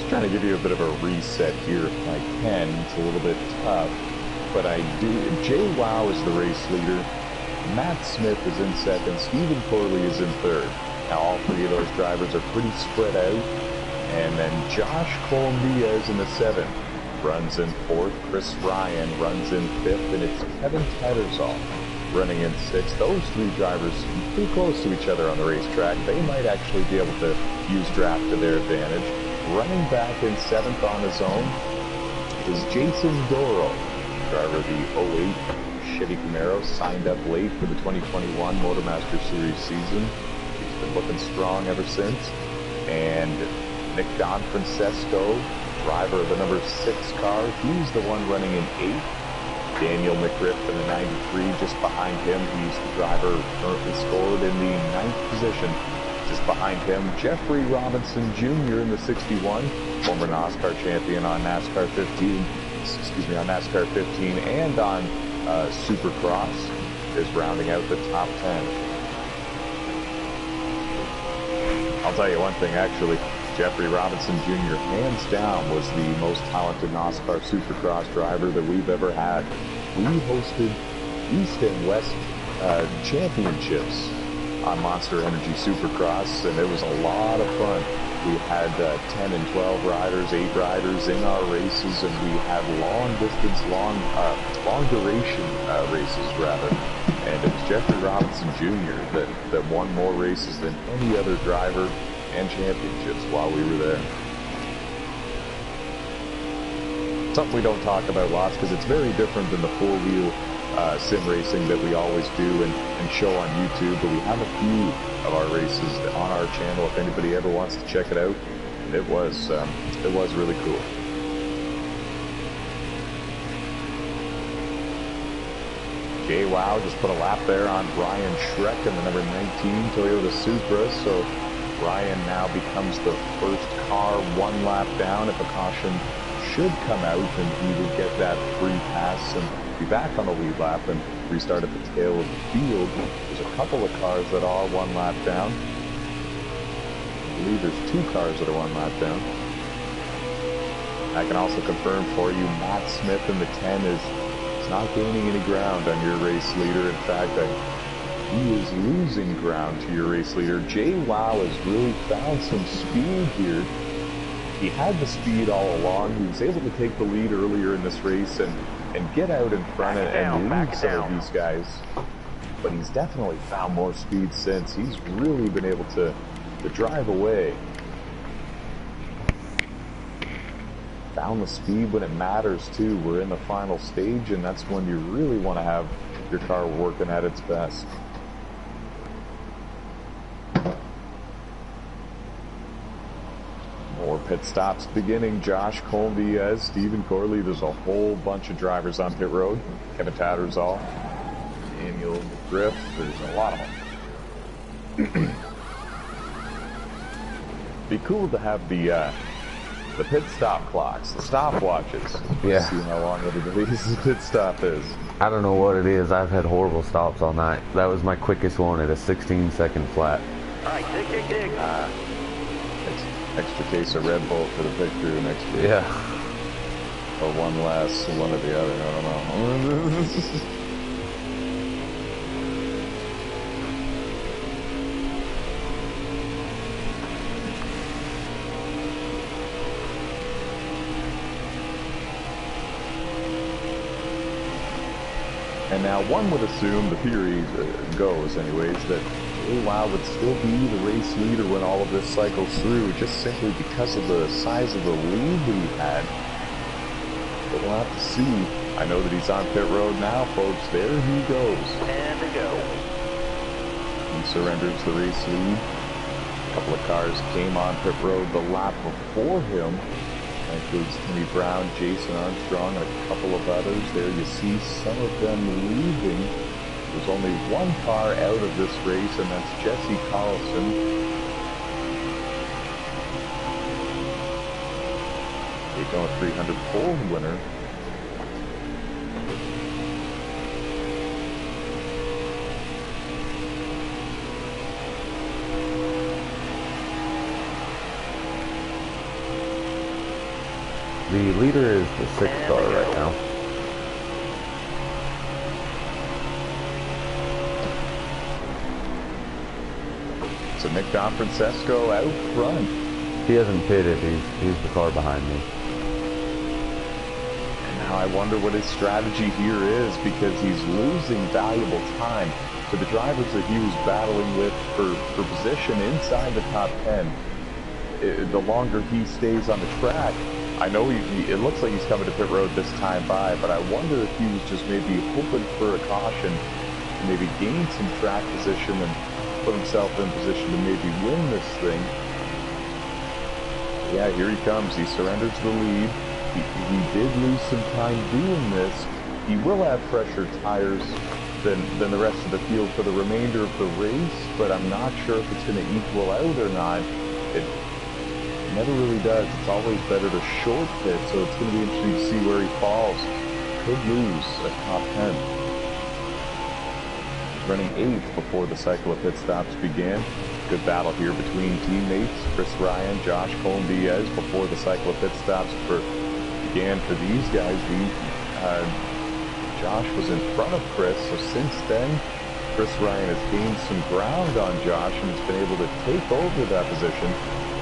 S2: Trying to give you a bit of a reset here if I can. It's a little bit tough, but I do. Jay Wow is the race leader. Matt Smith is in second. Stephen Corley is in third. Now all three of those drivers are pretty spread out. And then Josh Colm-Diaz in the seventh runs in fourth. Chris Ryan runs in fifth, and it's Kevin Tattersall running in sixth. Those three drivers pretty close to each other on the racetrack. They might actually be able to use draft to their advantage. Running back in seventh on his own is Jason Doro, driver of the 08 Chevy Camaro, signed up late for the 2021 Motormaster Series season. He's been looking strong ever since. And Nick Don Francesco, driver of the number 6 car, he's the one running in 8th. Daniel McGriff in the 93 just behind him. He's the driver currently scored in the 9th position. Just behind him, Jeffrey Robinson Jr. in the 61, former NASCAR champion on NASCAR 15, and on Supercross, is rounding out the top 10. I'll tell you one thing, actually, Jeffrey Robinson Jr. hands down was the most talented NASCAR Supercross driver that we've ever had. We hosted East and West championships on Monster Energy Supercross, and it was a lot of fun. We had 10 and 12 riders, 8 riders in our races, and we had long distance, long duration races rather. And it was Jeffrey Robinson Jr. that won more races than any other driver and championships while we were there. Something we don't talk about lots because it's very different than the four-wheel sim racing that we always do and show on YouTube, but we have a few of our races on our channel if anybody ever wants to check it out. And it was really cool. Jay Wow just put a lap there on Brian Schreck in the number 19 Toyota Supra, so Brian now becomes the first car one lap down. If a caution should come out, and he would get that free pass and be back on the lead lap and restart at the tail of the field. There's a couple of cars that are one lap down. I believe there's 2 cars that are one lap down. I can also confirm for you, Matt Smith in the 10 is not gaining any ground on your race leader. In fact, he is losing ground to your race leader. Jay Wow has really found some speed here. He had the speed all along. He was able to take the lead earlier in this race and get out in front and lead some of these guys. But he's definitely found more speed since. He's really been able to drive away. Found the speed when it matters too. We're in the final stage, and that's when you really want to have your car working at its best. More pit stops beginning. Josh Colm-Diaz, Stephen Corley. There's a whole bunch of drivers on pit road. Kevin Tattersall, Daniel Griff. There's a lot of them. Be cool to have the pit stop clocks, the stopwatches.
S1: Yeah.
S2: See how long everybody's pit stop is.
S1: I don't know what it is. I've had horrible stops all night. That was my quickest one at a 16-second flat.
S3: All right, dig.
S2: Extra case of Red Bull for the picture next week.
S1: Yeah.
S2: Or one less, one or the other, I don't know. And now one would assume, the theory goes anyways, that Wow would still be the race leader when all of this cycles through, just simply because of the size of the lead that he had. But we'll have to see. I know that he's on pit road now, folks. There he goes.
S3: And to go.
S2: He surrenders the race lead. A couple of cars came on pit road the lap before him. That includes Timmy Brown, Jason Armstrong, and a couple of others. There you see some of them leaving. There's only one car out of this race, and that's Jesse Carlson. Daytona 300 pole winner.
S1: The leader is the 6th car right now.
S2: So Nick Donfrancesco out front.
S1: He hasn't pitted. He's the car behind me.
S2: And now I wonder what his strategy here is, because he's losing valuable time to the drivers that he was battling with for position inside the top 10. The longer he stays on the track, I know it looks like he's coming to pit road this time by, but I wonder if he was just maybe hoping for a caution to maybe gain some track position and put himself in position to maybe win this thing. Yeah, here he comes. He surrenders the lead. He did lose some time doing this. He will have fresher tires than the rest of the field for the remainder of the race, but I'm not sure if it's going to equal out or not. It never really does. It's always better to short pit, so it's going to be interesting to see where he falls. Could lose a top 10. Running 8th before the cycle of pit stops began. Good battle here between teammates. Chris Ryan, Josh Colm-Diaz before the cycle of pit stops began for these guys. Josh was in front of Chris, so since then Chris Ryan has gained some ground on Josh and has been able to take over that position.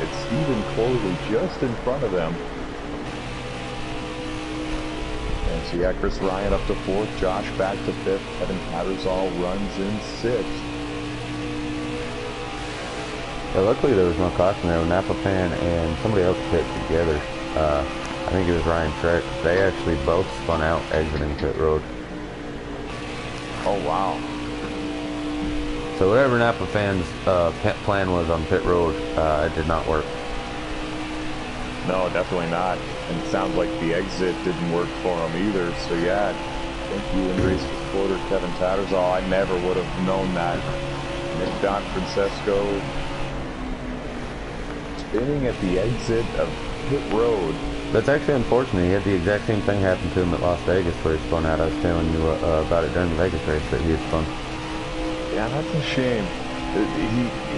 S2: It's Stephen Corley just in front of them. And so yeah, Chris Ryan up to 4th, Josh back to 5th, Kevin Tattersall runs in 6th.
S1: Yeah, luckily there was no caution there. Napa Fan and somebody else pit together. I think it was Ryan Trek. They actually both spun out exiting pit road.
S2: Oh wow.
S1: So whatever Napa Fan's plan was on pit road, it did not work.
S2: No, definitely not. And it sounds like the exit didn't work for him either. So yeah, thank you and race reporter Kevin Tattersall. I never would have known that. Nick Don Francesco spinning at the exit of pit road.
S1: That's actually unfortunate. He had the exact same thing happen to him at Las Vegas where he spun out. I was telling you about it during the Vegas race that he had spun.
S2: Yeah, that's a shame.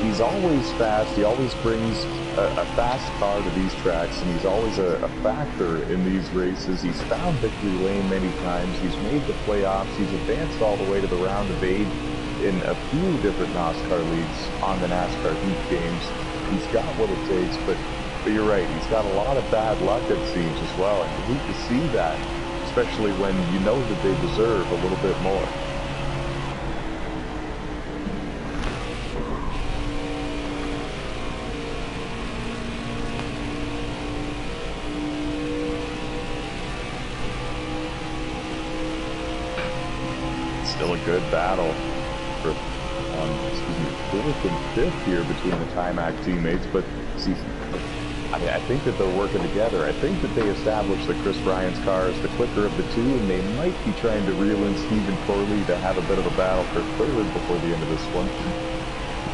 S2: He's always fast. He always brings a fast car to these tracks, and he's always a factor in these races. He's found victory lane many times. He's made the playoffs. He's advanced all the way to the round of 8 in a few different NASCAR leagues on the NASCAR Heat Games. He's got what it takes, but you're right. He's got a lot of bad luck, it seems, as well. And you hate to see that, especially when you know that they deserve a little bit more. Still a good battle for 4th and 5th here between the Timac teammates, but see, I think that they're working together. I think that they established that Chris Ryan's car is the quicker of the two, and they might be trying to reel in Stephen Corley to have a bit of a battle for 3rd before the end of this one.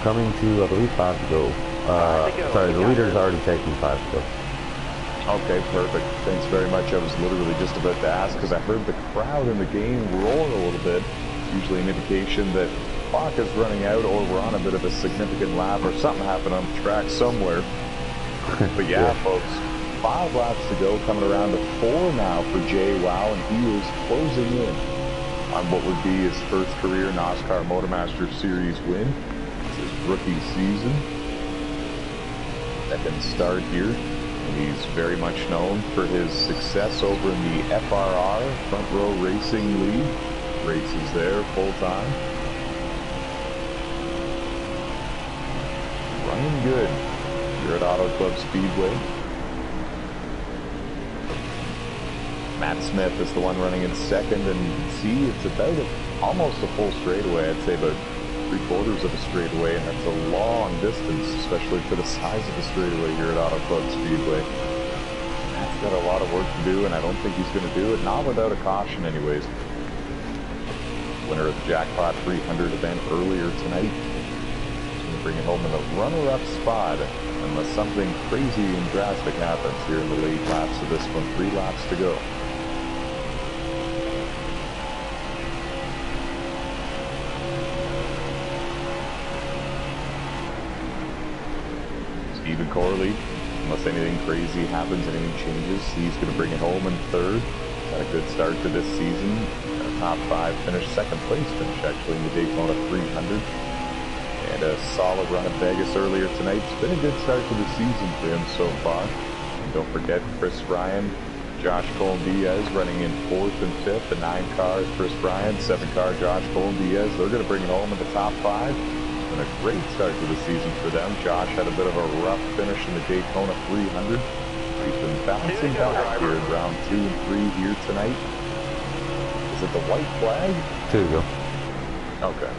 S1: Coming to, I believe, 5 to go. Sorry, the leader's already taken 5 to go.
S2: Okay, perfect. Thanks very much. I was literally just about to ask because I heard the crowd in the game roar a little bit. Usually an indication that clock is running out or we're on a bit of a significant lap or something happened on the track somewhere. But yeah, folks, 5 laps to go, coming around to 4 now for Jay Wow, and he is closing in on what would be his first career NASCAR Motormaster Series win. It's his rookie season. Second start here. And he's very much known for his success over in the FRR, Front Row Racing League. Races there full time. Running good here at Autoclub Speedway. Matt Smith is the one running in 2nd, and you can see it's about almost a full straightaway. I'd say about 3/4 of a straightaway, and that's a long distance, especially for the size of the straightaway here at Autoclub Speedway. Matt's got a lot of work to do, and I don't think he's going to do it, not without a caution anyways. Winner of the Jackpot 300 event earlier tonight. He's going to bring it home in a runner-up spot, unless something crazy and drastic happens here in the late laps of this one. 3 laps to go. Stephen Corley, unless anything crazy happens, anything changes, he's going to bring it home in 3rd. Had a good start to this season. Top 5 finish, 2nd place finish actually in the Daytona 300. And a solid run at Vegas earlier tonight. It's been a good start to the season for him so far. And don't forget Chris Ryan, Josh Colin-Diaz running in 4th and 5th. The 9 car is Chris Ryan, 7 car Josh Colin-Diaz. They're going to bring it home in the top 5. And a great start to the season for them. Josh had a bit of a rough finish in the Daytona 300. He's been bouncing back here in round 2 and 3 here tonight. Is it the white flag?
S1: 2 to go.
S2: Okay.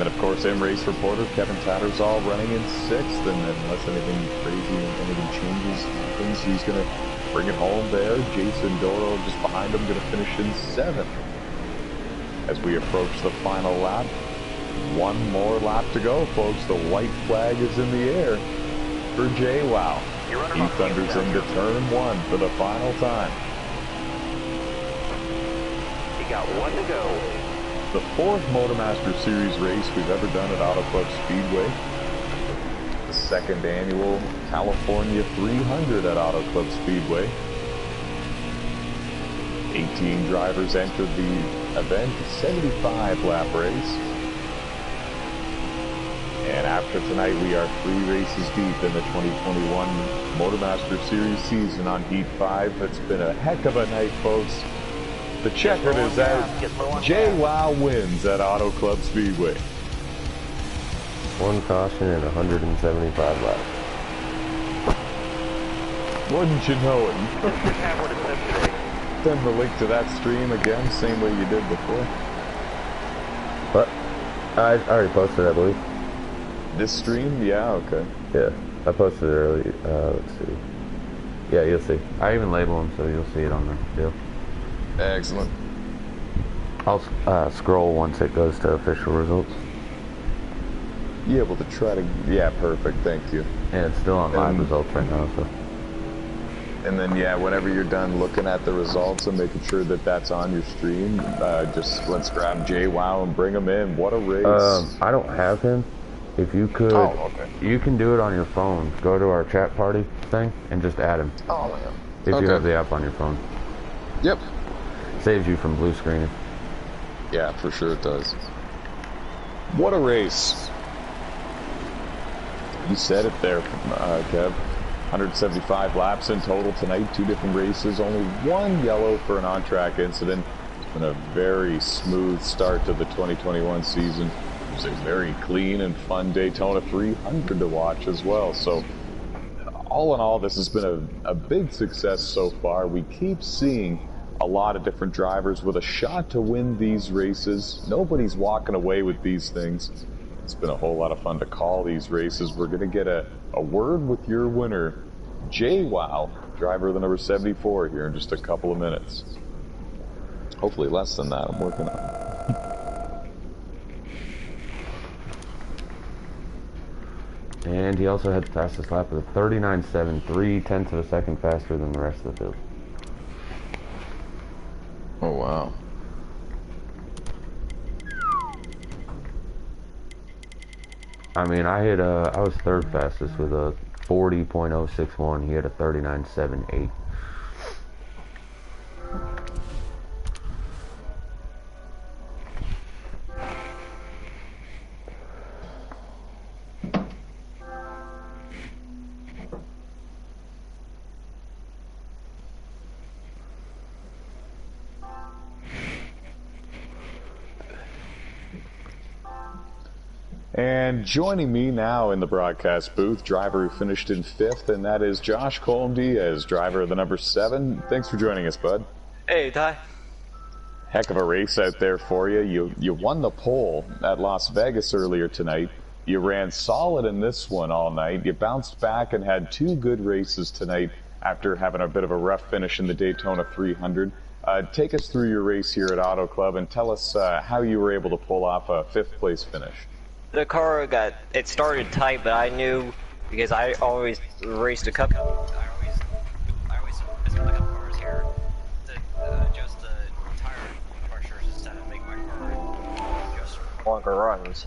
S2: And of course, M-Race reporter Kevin Tattersall running in 6th, and unless anything crazy, anything changes, happens, he's going to bring it home there. Jason Doro just behind him, going to finish in 7th. As we approach the final lap, 1 more lap to go, folks. The white flag is in the air for J-Wow. He thunders into turn 1 for the final time.
S3: You got 1 to go.
S2: The 4th Motormaster Series race we've ever done at Autoclub Speedway. The 2nd annual California 300 at Autoclub Speedway. 13 drivers entered the event, 75-lap race. And after tonight, we are 3 races deep in the 2021 Motormaster Series season on Heat 5. It's been a heck of a night, folks. The checkered is out. JWoww wins at Autoclub Speedway.
S1: One caution and 175 laps.
S2: Wouldn't you know it?
S3: Have what it says today.
S2: Send the link to that stream again, same way you did before.
S1: But I already posted, I believe.
S2: This stream? Yeah, okay.
S1: Yeah, I posted it early. Let's see. Yeah, you'll see. I even label them so you'll see it on the deal.
S2: Excellent.
S1: I'll scroll once it goes to official results.
S2: You able to try to... Yeah, perfect, thank you.
S1: Yeah, it's still on live results right now, so.
S2: And then, yeah, whenever you're done looking at the results and making sure that that's on your stream, just let's grab JWoww and bring him in. What a race.
S1: I don't have him. If you could, you can do it on your phone. Go to our chat party thing and just add him.
S2: Oh, man.
S1: If you have the app on your phone.
S2: Yep.
S1: Saves you from blue screening.
S2: Yeah, for sure it does. What a race. You said it there, Kev. 175 laps in total tonight, 2 different races, only 1 yellow for an on-track incident. It's been a very smooth start to the 2021 season. It was a very clean and fun Daytona 300 to watch as well. So, all in all, this has been a big success so far. We keep seeing a lot of different drivers with a shot to win these races. Nobody's walking away with these things. It's been a whole lot of fun to call these races. We're going to get a word with your winner, JWoww, driver of the number 74, here in just a couple of minutes. Hopefully less than that. I'm working on it.
S1: And he also had the fastest lap of the 39.7, 0.3 of a second faster than the rest of the field.
S2: Oh, wow.
S1: I mean, I was third fastest with a 40.061. He had a 39.78.
S2: And joining me now in the broadcast booth, driver who finished in 5th, and that is Josh Colm-Diaz, driver of the number 7. Thanks for joining us, bud.
S4: Hey, Ty.
S2: Heck of a race out there for you. You won the pole at Las Vegas earlier tonight. You ran solid in this one all night. You bounced back and had 2 good races tonight after having a bit of a rough finish in the Daytona 300. Take us through your race here at Autoclub and tell us how you were able to pull off a 5th place finish.
S4: The car it started tight, but I knew, because I always raced a couple. I always mess with a couple cars here to adjust the tire pressures just to make my car just longer runs.